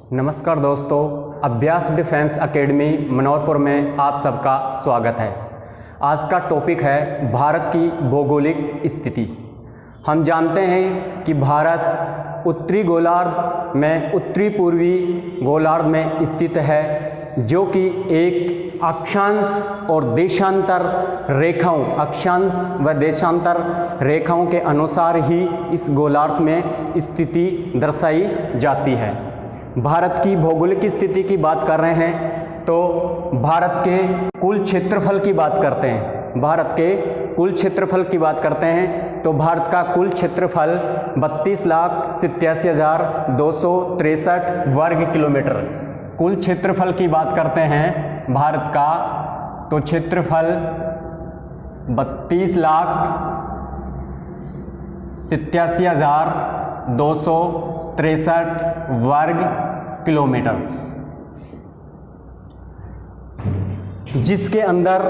नमस्कार दोस्तों, अभ्यास डिफेंस एकेडमी मनौरपुर में आप सबका स्वागत है। आज का टॉपिक है भारत की भौगोलिक स्थिति। हम जानते हैं कि भारत उत्तरी गोलार्ध में उत्तरी पूर्वी गोलार्ध में स्थित है, जो कि एक अक्षांश और देशांतर रेखाओं रेखाओं के अनुसार ही इस गोलार्ध में स्थिति दर्शाई जाती है। भारत की भौगोलिक स्थिति की बात कर रहे हैं तो भारत के कुल क्षेत्रफल की बात करते हैं। तो भारत का कुल क्षेत्रफल 32,87,263 वर्ग किलोमीटर। कुल क्षेत्रफल की बात करते हैं भारत का, तो क्षेत्रफल 32,87,263 वर्ग किलोमीटर, जिसके अंदर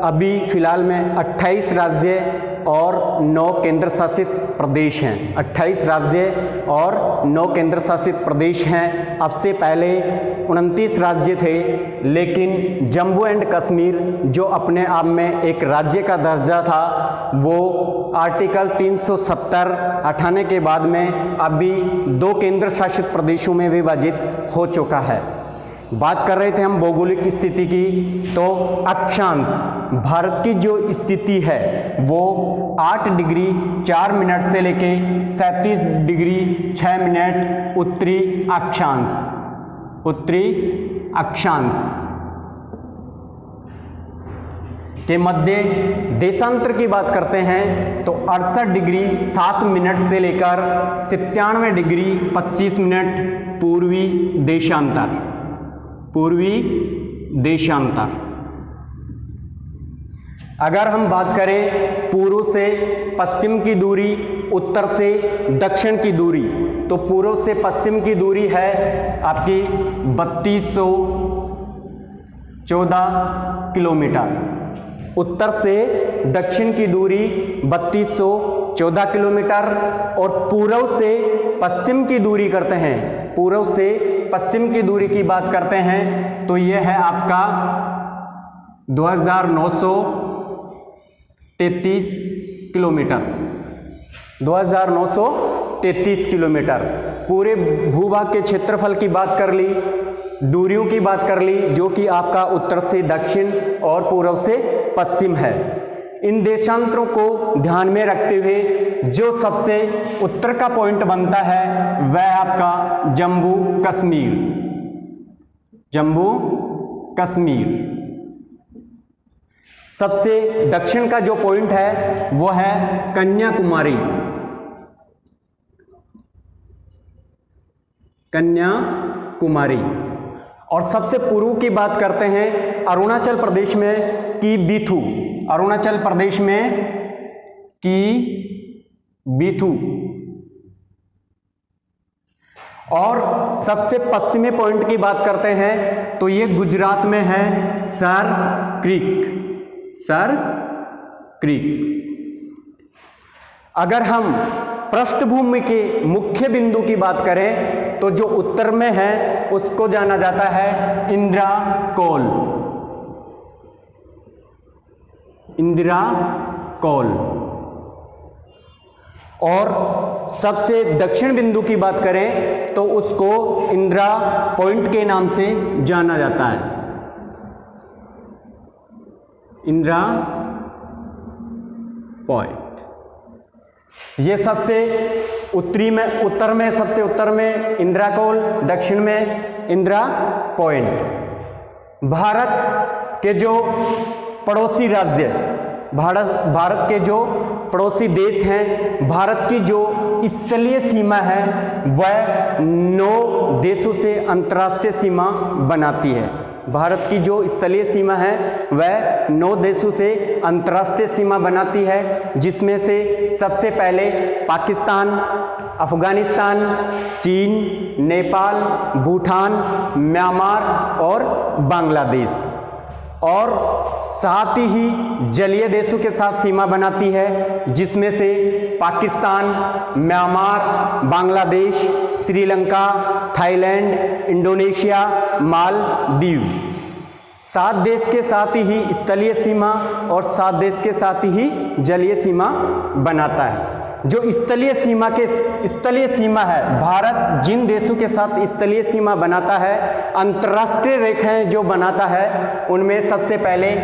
अभी फिलहाल में 28 राज्य और 9 केंद्र शासित प्रदेश हैं। 28 राज्य और 9 केंद्र शासित प्रदेश हैं। अब से पहले 29 राज्य थे, लेकिन जम्मू एंड कश्मीर जो अपने आप में एक राज्य का दर्जा था, वो आर्टिकल 370 हटाने के बाद में अभी 2 केंद्र शासित प्रदेशों में विभाजित हो चुका है। बात कर रहे थे हम भौगोलिक स्थिति की, तो अक्षांश भारत की जो स्थिति है वो 8 डिग्री 4 मिनट से लेके 37 डिग्री 6 मिनट उत्तरी अक्षांश के मध्य। देशांतर की बात करते हैं तो 68 डिग्री 7 मिनट से लेकर 97 डिग्री 25 मिनट पूर्वी देशांतर। अगर हम बात करें पूर्व से पश्चिम की दूरी, उत्तर से दक्षिण की दूरी, तो पूर्व से पश्चिम की दूरी है आपकी 3214 किलोमीटर। उत्तर से दक्षिण की दूरी 3214 किलोमीटर। और पूर्व से पश्चिम की दूरी करते हैं, पूर्व से पश्चिम की दूरी की बात करते हैं तो यह है आपका 2933 किलोमीटर। 2933 किलोमीटर। पूरे भूभाग के क्षेत्रफल की बात कर ली, दूरियों की बात कर ली, जो कि आपका उत्तर से दक्षिण और पूर्व से पश्चिम है। इन देशांतरों को ध्यान में रखते हुए जो सबसे उत्तर का पॉइंट बनता है वह आपका जम्मू कश्मीर। सबसे दक्षिण का जो पॉइंट है वो है कन्याकुमारी। और सबसे पूर्व की बात करते हैं अरुणाचल प्रदेश में की बीथू। और सबसे पश्चिमी पॉइंट की बात करते हैं तो ये गुजरात में है सर क्रीक। अगर हम पृष्ठभूमि के मुख्य बिंदु की बात करें तो जो उत्तर में है उसको जाना जाता है इंदिरा कौल। और सबसे दक्षिण बिंदु की बात करें तो उसको इंदिरा पॉइंट के नाम से जाना जाता है। इंदिरा पॉइंट। ये सबसे उत्तर में सबसे उत्तर में इंदिरा कौल, दक्षिण में इंदिरा पॉइंट। भारत के जो पड़ोसी राज्य, भारत के जो पड़ोसी देश हैं, भारत की जो स्थलीय सीमा है वह 9 देशों से अंतर्राष्ट्रीय सीमा बनाती है। भारत की जो स्थलीय सीमा है वह 9 देशों से अंतर्राष्ट्रीय सीमा बनाती है, जिसमें से सबसे पहले पाकिस्तान, अफगानिस्तान, चीन, नेपाल, भूटान, म्यांमार और बांग्लादेश। और साथ ही जलीय देशों के साथ सीमा बनाती है, जिसमें से Pakistan, Myanmar, Bangladesh, Sri Lanka, Thailand, Indonesia, Maldives. 7 देश के साथ ही स्थलीय सीमा और 7 देश के साथ ही जलीय सीमा बनाता है। जो स्थलीय सीमा है, भारत जिन देशों के साथ स्थलीय सीमा बनाता है, अंतर्राष्ट्रीय रेखाएं जो बनाता है, उनमें सबसे पहले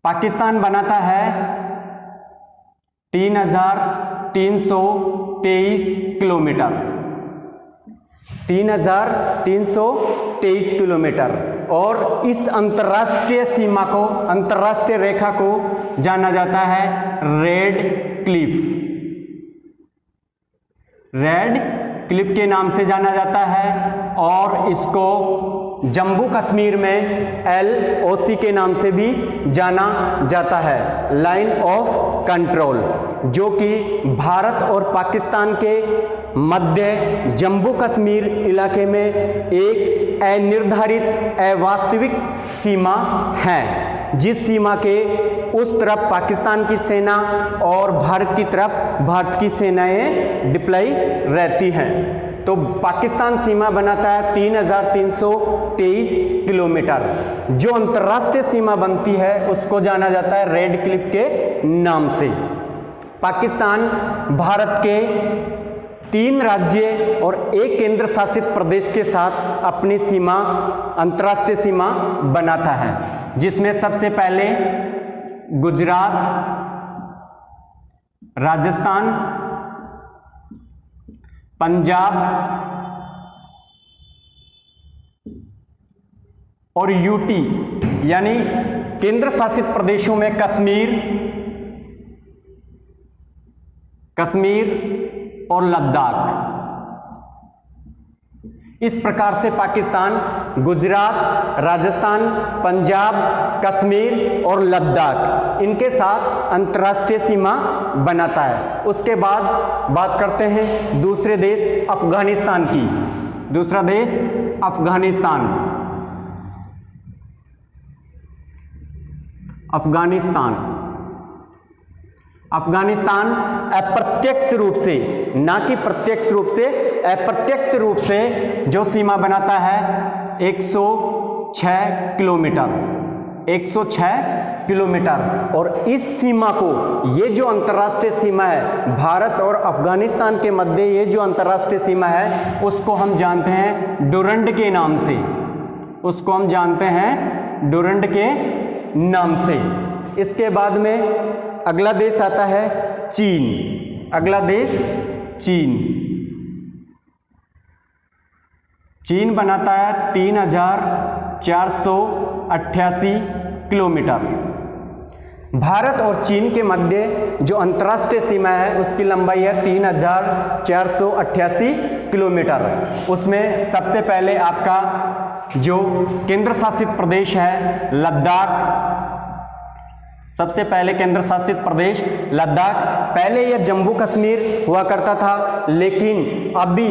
पाकिस्तान बनाता है 3,323 किलोमीटर, 3,323 किलोमीटर। और इस अंतर्राष्ट्रीय रेखा को जाना जाता है रेड क्लिफ के नाम से जाना जाता है, और इसको जम्मू कश्मीर में LOC के नाम से भी जाना जाता है, लाइन ऑफ कंट्रोल, जो कि भारत और पाकिस्तान के मध्य जम्मू कश्मीर इलाके में एक अनिर्धारित अवास्तविक सीमा है, जिस सीमा के उस तरफ पाकिस्तान की सेना और भारत की तरफ भारत की सेनाएं डिप्लॉय रहती हैं। तो पाकिस्तान सीमा बनाता है 3,323 किलोमीटर। जो अंतर्राष्ट्रीय सीमा बनती है उसको जाना जाता है रेड क्लिफ के नाम से। पाकिस्तान भारत के 3 राज्य और 1 केंद्र शासित प्रदेश के साथ अपनी सीमा, अंतर्राष्ट्रीय सीमा बनाता है, जिसमें सबसे पहले गुजरात, राजस्थान, पंजाब और UT यानी केंद्र शासित प्रदेशों में कश्मीर और लद्दाख। इस प्रकार से पाकिस्तान गुजरात, राजस्थान, पंजाब, कश्मीर और लद्दाख इनके साथ अंतर्राष्ट्रीय सीमा बनाता है। उसके बाद बात करते हैं दूसरे देश अफगानिस्तान की। दूसरा देश अफगानिस्तान अप्रत्यक्ष रूप से, ना कि प्रत्यक्ष रूप से, अप्रत्यक्ष रूप से जो सीमा बनाता है 106 किलोमीटर। और इस सीमा को, ये जो अंतर्राष्ट्रीय सीमा है भारत और अफगानिस्तान के मध्य, ये जो अंतर्राष्ट्रीय सीमा है उसको हम जानते हैं डुरंड के नाम से। इसके बाद में अगला देश आता है चीन। चीन बनाता है 3,488 किलोमीटर। भारत और चीन के मध्य जो अंतर्राष्ट्रीय सीमा है उसकी लंबाई है 3,488 किलोमीटर। उसमें सबसे पहले आपका जो केंद्र शासित प्रदेश है लद्दाख, सबसे पहले केंद्र शासित प्रदेश लद्दाख। पहले यह जम्मू कश्मीर हुआ करता था, लेकिन अभी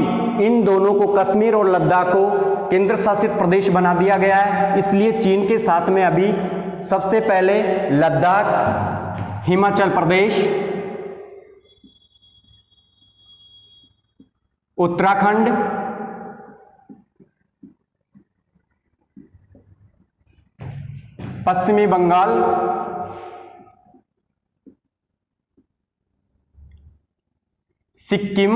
इन दोनों को, कश्मीर और लद्दाख को, केंद्र शासित प्रदेश बना दिया गया है। इसलिए चीन के साथ में अभी सबसे पहले लद्दाख, हिमाचल प्रदेश, उत्तराखंड, पश्चिमी बंगाल, सिक्किम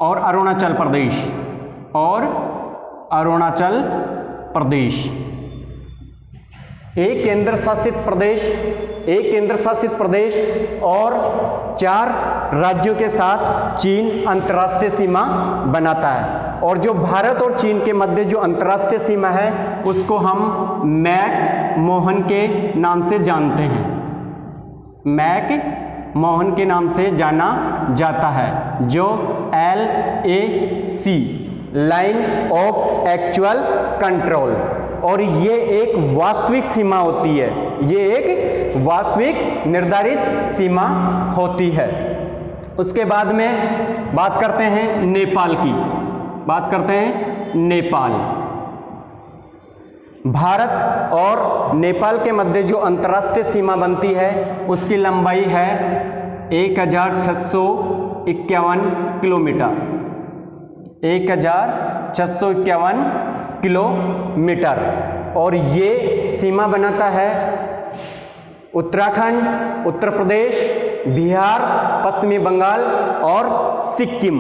और अरुणाचल प्रदेश। एक केंद्र शासित प्रदेश और 4 राज्यों के साथ चीन अंतर्राष्ट्रीय सीमा बनाता है। और जो भारत और चीन के मध्य जो अंतर्राष्ट्रीय सीमा है उसको हम मैक मोहन के नाम से जानते हैं। मैक मोहन के नाम से जाना जाता है, जो LAC, line of actual control. और ये एक वास्तविक सीमा होती है, ये एक वास्तविक निर्धारित सीमा होती है। उसके बाद में बात करते हैं नेपाल की। बात करते हैं नेपाल। भारत और नेपाल के मध्य जो अंतर्राष्ट्रीय सीमा बनती है उसकी लंबाई है 1651 किलोमीटर। 1651 किलोमीटर। और ये सीमा बनाता है उत्तराखंड, उत्तर प्रदेश, बिहार, पश्चिमी बंगाल और सिक्किम,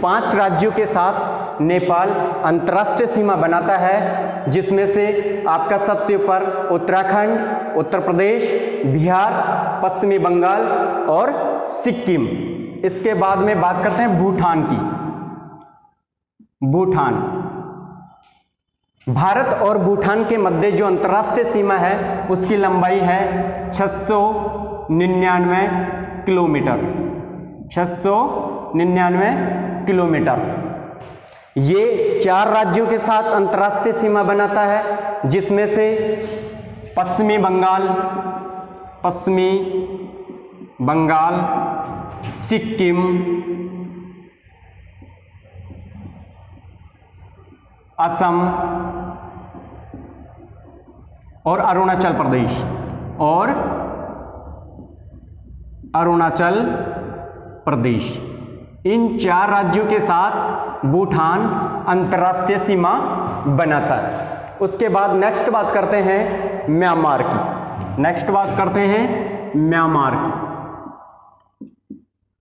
5 राज्यों के साथ नेपाल अंतर्राष्ट्रीय सीमा बनाता है, जिसमें से आपका सबसे ऊपर उत्तराखंड, उत्तर प्रदेश, बिहार, पश्चिमी बंगाल और सिक्किम। इसके बाद में बात करते हैं भूटान की। भूटान, भारत और भूटान के मध्य जो अंतर्राष्ट्रीय सीमा है उसकी लंबाई है 699 किलोमीटर। 699 किलोमीटर। ये 4 राज्यों के साथ अंतर्राष्ट्रीय सीमा बनाता है, जिसमें से पश्चिमी बंगाल, सिक्किम, असम और अरुणाचल प्रदेश। इन 4 राज्यों के साथ भूटान अंतर्राष्ट्रीय सीमा बनाता है। उसके बाद नेक्स्ट बात करते हैं म्यांमार की।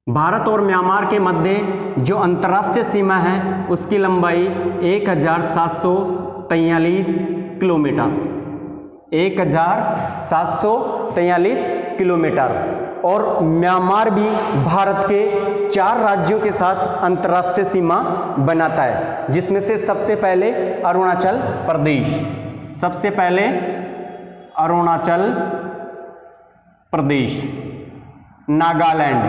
भारत और म्यांमार के मध्य जो अंतर्राष्ट्रीय सीमा है उसकी लंबाई 1743 किलोमीटर। 1743 किलोमीटर। और म्यांमार भी भारत के 4 राज्यों के साथ अंतर्राष्ट्रीय सीमा बनाता है, जिसमें से सबसे पहले अरुणाचल प्रदेश, नागालैंड,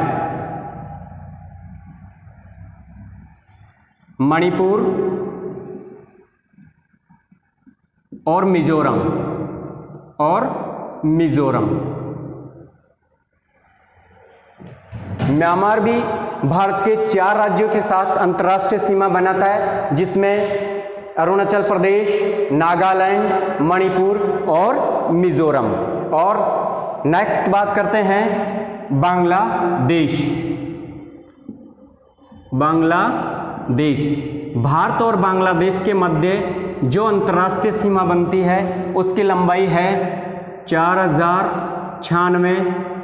मणिपुर और मिजोरम। म्यांमार भी भारत के 4 राज्यों के साथ अंतर्राष्ट्रीय सीमा बनाता है, जिसमें अरुणाचल प्रदेश, नागालैंड, मणिपुर और मिजोरम। और नेक्स्ट बात करते हैं बांग्लादेश। भारत और बांग्लादेश के मध्य जो अंतर्राष्ट्रीय सीमा बनती है उसकी लंबाई है 4096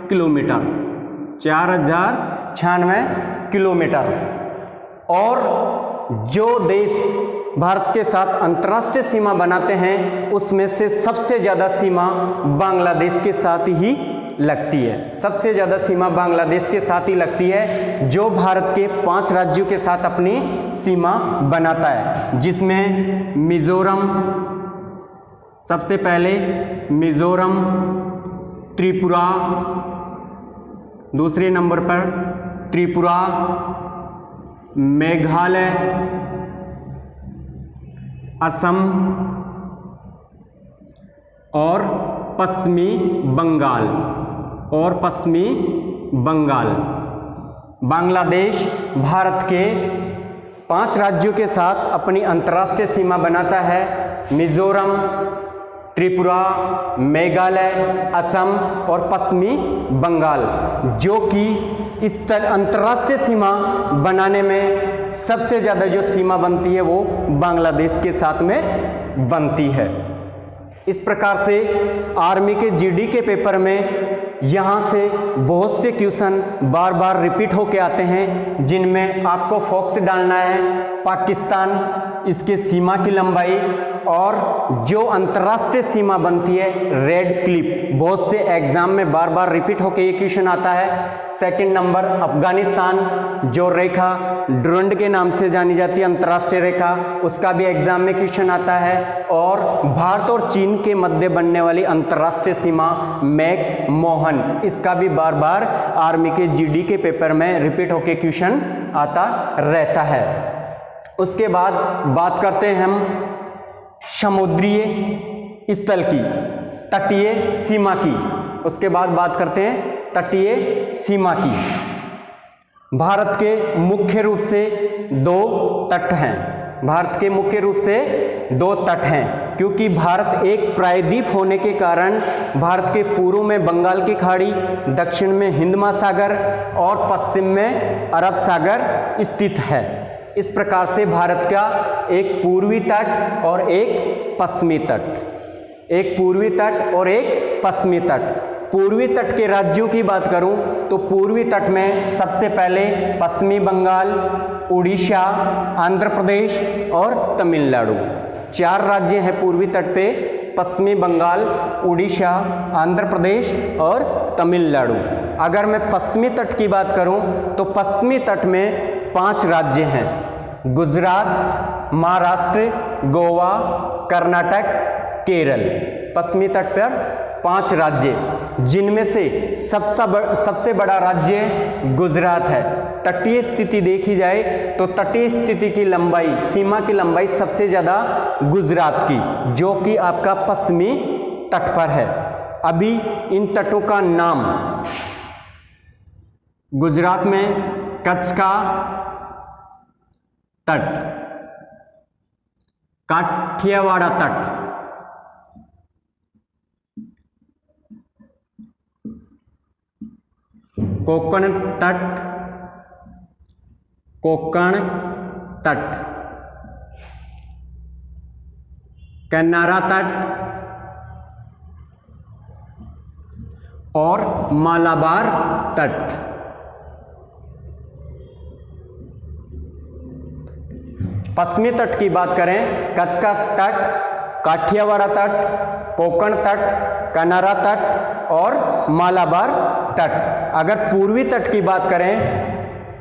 किलोमीटर। 4096 किलोमीटर। और जो देश भारत के साथ अंतर्राष्ट्रीय सीमा बनाते हैं उसमें से सबसे ज़्यादा सीमा बांग्लादेश के साथ ही लगती है। सबसे ज़्यादा सीमा बांग्लादेश के साथ ही लगती है, जो भारत के 5 राज्यों के साथ अपनी सीमा बनाता है, जिसमें मिजोरम, सबसे पहले मिजोरम, त्रिपुरा, दूसरे नंबर पर त्रिपुरा, मेघालय, असम और पश्चिमी बंगाल। बांग्लादेश भारत के 5 राज्यों के साथ अपनी अंतर्राष्ट्रीय सीमा बनाता है, मिजोरम, त्रिपुरा, मेघालय, असम और पश्चिमी बंगाल, जो कि इस अंतर्राष्ट्रीय सीमा बनाने में सबसे ज़्यादा जो सीमा बनती है वो बांग्लादेश के साथ में बनती है। इस प्रकार से आर्मी के जीडी के पेपर में यहाँ से बहुत से क्वेश्चन बार बार रिपीट होके आते हैं, जिनमें आपको फोकस डालना है पाकिस्तान, इसके सीमा की लंबाई और जो अंतर्राष्ट्रीय सीमा बनती है रेड क्लिफ। बहुत से एग्जाम में बार बार रिपीट होके ये क्वेश्चन आता है। सेकंड नंबर अफगानिस्तान, जो रेखा डुरंड के नाम से जानी जाती है, अंतर्राष्ट्रीय रेखा, उसका भी एग्जाम में क्वेश्चन आता है। और भारत और चीन के मध्य बनने वाली अंतर्राष्ट्रीय सीमा मैक मोहन, इसका भी बार बार आर्मी के जीडी के पेपर में रिपीट होके क्वेश्चन आता रहता है। उसके बाद बात करते हैं हम समुद्रीय स्थल की, तटीय सीमा की। उसके बाद बात करते हैं तटीय सीमा की। भारत के मुख्य रूप से दो तट हैं। भारत के मुख्य रूप से दो तट हैं, क्योंकि भारत एक प्रायद्वीप होने के कारण भारत के पूर्व में बंगाल की खाड़ी, दक्षिण में हिंद महासागर और पश्चिम में अरब सागर स्थित है। इस प्रकार से भारत का एक पूर्वी तट और एक पश्चिमी तट, एक पूर्वी तट और एक पश्चिमी तट। पूर्वी तट के राज्यों की बात करूं तो पूर्वी तट में सबसे पहले पश्चिमी बंगाल, उड़ीसा, आंध्र प्रदेश और तमिलनाडु, 4 राज्य हैं पूर्वी तट पे। पश्चिमी बंगाल, उड़ीसा, आंध्र प्रदेश और तमिलनाडु। अगर मैं पश्चिमी तट की बात करूं तो पश्चिमी तट में 5 राज्य हैं, गुजरात, महाराष्ट्र, गोवा, कर्नाटक, केरल। पश्चिमी तट पर 5 राज्य, जिनमें से सबसे बड़ा राज्य गुजरात है। तटीय स्थिति देखी जाए तो तटीय स्थिति की लंबाई, सीमा की लंबाई सबसे ज़्यादा गुजरात की, जो कि आपका पश्चिमी तट पर है। अभी इन तटों का नाम, गुजरात में कच्छ का तट, काठियावाड़ तट, कोंकण तट, कोंकण तट, कन्नारा तट और मालाबार तट। पश्चिमी तट की बात करें, कच्छ का तट, काठियावाड़ तट, कोंकण तट, कन्नारा तट और मालाबार तट। अगर पूर्वी तट की बात करें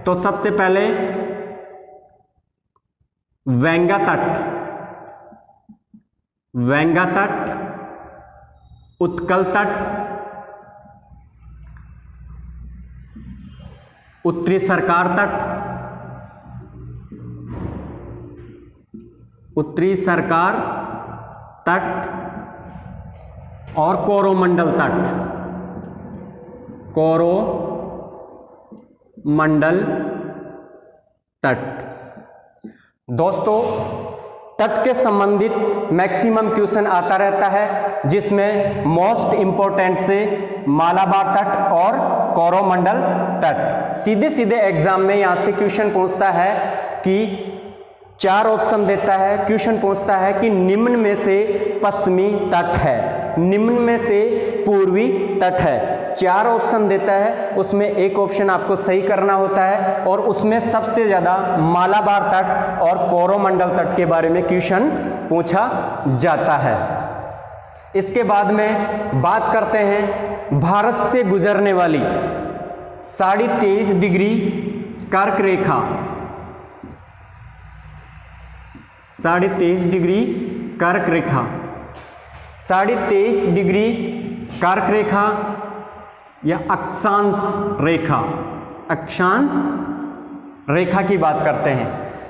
तो सबसे पहले वेंगा तट, वेंगा तट, उत्कल तट, उत्तरी सरकार तट, उत्तरी सरकार तट और कोरोमंडल तट, कोरोमंडल तट। दोस्तों, तट के संबंधित मैक्सिमम क्वेश्चन आता रहता है, जिसमें मोस्ट इंपॉर्टेंट से मालाबार तट और कोरोमंडल तट। सीधे सीधे एग्जाम में यहां से क्वेश्चन पूछता है कि 4 ऑप्शन देता है, क्वेश्चन पूछता है कि निम्न में से पश्चिमी तट है, निम्न में से पूर्वी तट है। 4 ऑप्शन देता है, उसमें एक ऑप्शन आपको सही करना होता है और उसमें सबसे ज्यादा मालाबार तट और कोरोमंडल तट के बारे में क्वेश्चन पूछा जाता है। इसके बाद में बात करते हैं भारत से गुजरने वाली 23.5 डिग्री कर्क रेखा, 23.5 डिग्री कर्क रेखा, 23.5 डिग्री कर्क रेखा या अक्षांश रेखा, अक्षांश रेखा की बात करते हैं।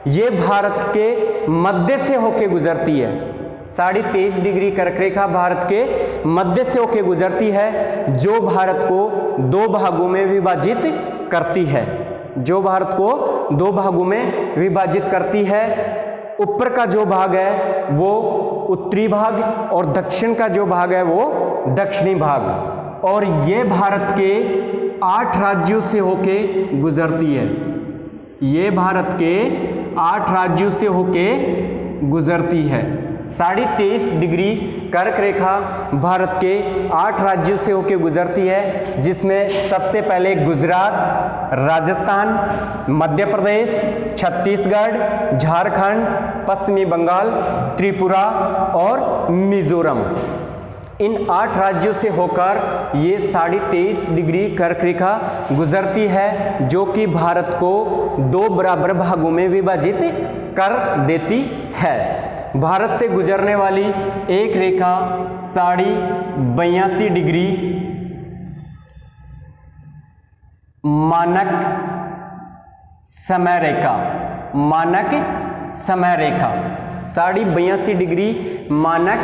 ये भारत के मध्य से होके गुजरती है। 23.5 डिग्री कर्क रेखा भारत के मध्य से होके गुजरती है, जो भारत को 2 भागों में विभाजित करती है, जो भारत को 2 भागों में विभाजित करती है। ऊपर का जो भाग है वो उत्तरी भाग और दक्षिण का जो भाग है वो दक्षिणी भाग। और ये भारत के 8 राज्यों से होके गुजरती है, ये भारत के 8 राज्यों से होके गुजरती है। 23.5 डिग्री कर्क रेखा भारत के 8 राज्यों से होकर गुजरती है, जिसमें सबसे पहले गुजरात, राजस्थान, मध्य प्रदेश, छत्तीसगढ़, झारखंड, पश्चिमी बंगाल, त्रिपुरा और मिजोरम। इन 8 राज्यों से होकर ये 23.5 डिग्री कर्क रेखा गुजरती है, जो कि भारत को 2 बराबर भागों में विभाजित कर देती है। भारत से गुजरने वाली एक रेखा 82.5 डिग्री मानक समय रेखा, मानक समय रेखा, 82.5 डिग्री मानक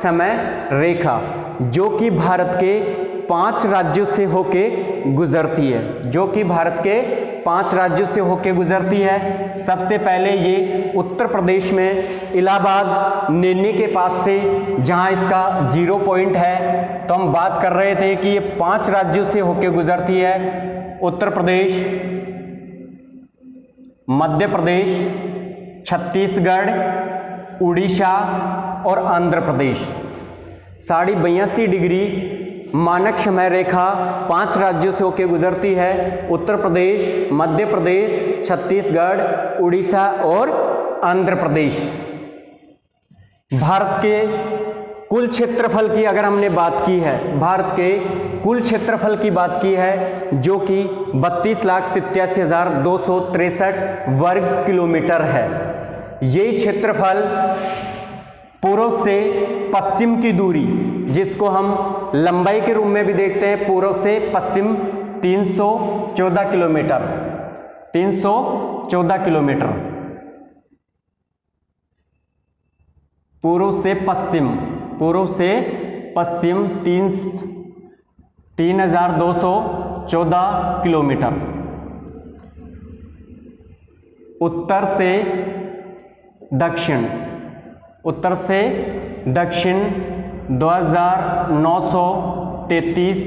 समय रेखा, जो कि भारत के 5 राज्यों से होके गुजरती है, जो कि भारत के 5 राज्यों से होकर गुजरती है। सबसे पहले ये उत्तर प्रदेश में इलाहाबाद नेनी के पास से, जहां इसका 0 पॉइंट है। तो हम बात कर रहे थे कि ये 5 राज्यों से होकर गुजरती है। उत्तर प्रदेश, मध्य प्रदेश, छत्तीसगढ़, उड़ीसा और आंध्र प्रदेश। 82.5 डिग्री मानक समय रेखा 5 राज्यों से होकर गुजरती है। उत्तर प्रदेश, मध्य प्रदेश, छत्तीसगढ़, उड़ीसा और आंध्र प्रदेश। भारत के कुल क्षेत्रफल की अगर हमने बात की है, भारत के कुल क्षेत्रफल की बात की है, जो कि 32,87,263 वर्ग किलोमीटर है। ये क्षेत्रफल पूर्व से पश्चिम की दूरी, जिसको हम लंबाई के रूप में भी देखते हैं, पूर्व से पश्चिम 314 किलोमीटर, 314 किलोमीटर। पूर्व से पश्चिम, पूर्व से पश्चिम 3,214 किलोमीटर। उत्तर से दक्षिण, उत्तर से दक्षिण 2,933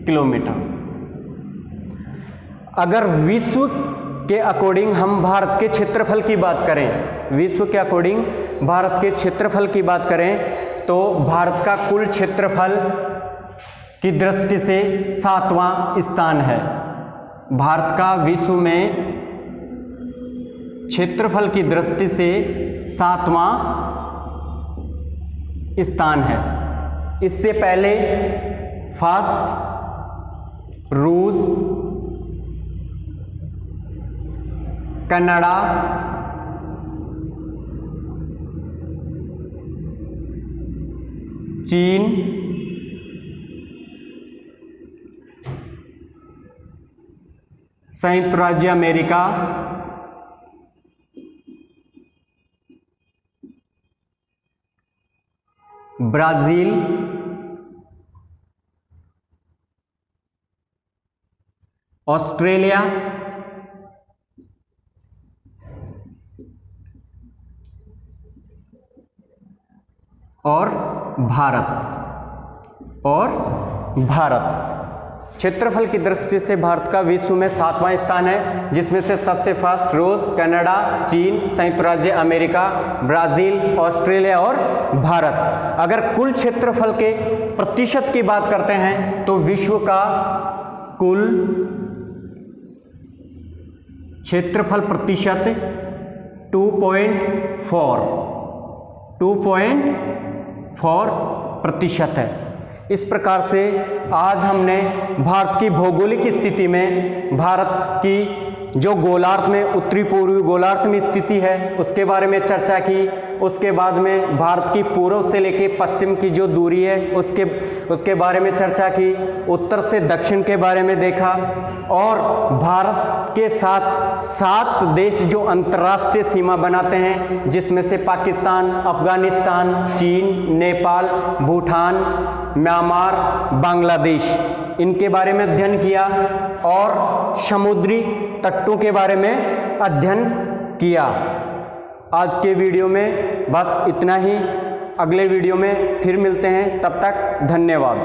किलोमीटर। अगर विश्व के अकॉर्डिंग हम भारत के क्षेत्रफल की बात करें, विश्व के अकॉर्डिंग भारत के क्षेत्रफल की बात करें, तो भारत का कुल क्षेत्रफल की दृष्टि से 7वां स्थान है। भारत का विश्व में क्षेत्रफल की दृष्टि से 7वां स्थान है। इससे पहले फर्स्ट रूस, कनाडा, चीन, संयुक्त राज्य अमेरिका, ब्राजील, ऑस्ट्रेलिया और भारत। क्षेत्रफल की दृष्टि से भारत का विश्व में 7वां स्थान है, जिसमें से सबसे फर्स्ट रूस, कनाडा, चीन, संयुक्त राज्य अमेरिका, ब्राजील, ऑस्ट्रेलिया और भारत। अगर कुल क्षेत्रफल के प्रतिशत की बात करते हैं तो विश्व का कुल क्षेत्रफल प्रतिशत 2.4% है। इस प्रकार से आज हमने भारत की भौगोलिक स्थिति में, भारत की जो गोलार्ध में, उत्तरी पूर्वी गोलार्ध में स्थिति है, उसके बारे में चर्चा की। उसके बाद में भारत की पूर्व से लेके पश्चिम की जो दूरी है उसके बारे में चर्चा की। उत्तर से दक्षिण के बारे में देखा, और भारत के साथ 7 देश जो अंतर्राष्ट्रीय सीमा बनाते हैं, जिसमें से पाकिस्तान, अफगानिस्तान, चीन, नेपाल, भूटान, म्यांमार, बांग्लादेश, इनके बारे में अध्ययन किया और समुद्री तटों के बारे में अध्ययन किया। आज के वीडियो में बस इतना ही। अगले वीडियो में फिर मिलते हैं, तब तक धन्यवाद।